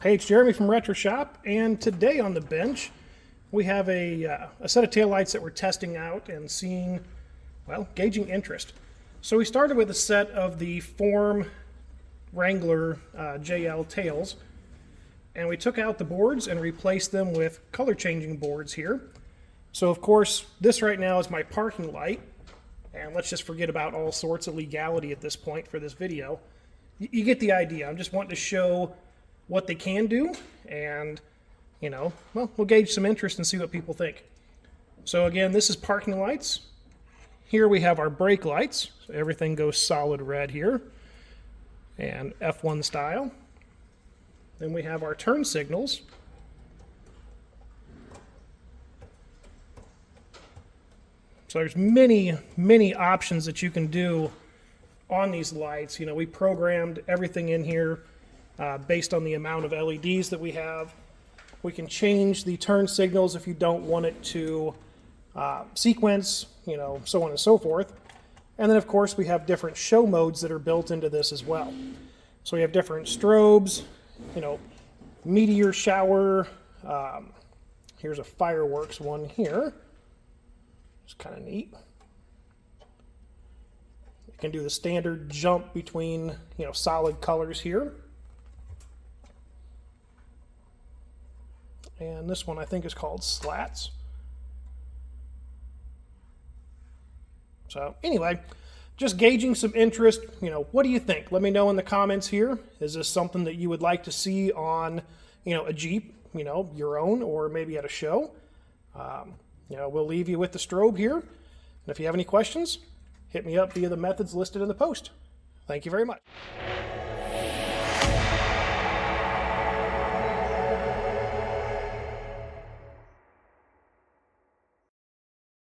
Hey, it's Jeremy from Retro Shop, and today on the bench we have a set of taillights that we're testing out and seeing, well, gauging interest. So we started with a set of the Form Wrangler JL Tails, and we took out the boards and replaced them with color changing boards here. So of course, this right now is my parking light, and let's just forget about all sorts of legality at this point for this video. You get the idea. I'm just wanting to show what they can do, and well, we'll gauge some interest and see what people think. So again, this is parking lights. Here we have our brake lights, so everything goes solid red here, and F1 style. Then we have our turn signals. So there's many options that you can do on these lights. We programmed everything in here based on the amount of LEDs that we have. We can change the turn signals if you don't want it to sequence, so on and so forth. And then of course we have different show modes that are built into this as well. So we have different strobes, meteor shower. Here's a fireworks one here. It's kind of neat. You can do the standard jump between, solid colors here. And this one I think is called slats. So anyway, just gauging some interest. What do you think? Let me know in the comments here. Is this something that you would like to see on, a Jeep, your own, or maybe at a show? We'll leave you with the strobe here. And if you have any questions, hit me up via the methods listed in the post. Thank you very much.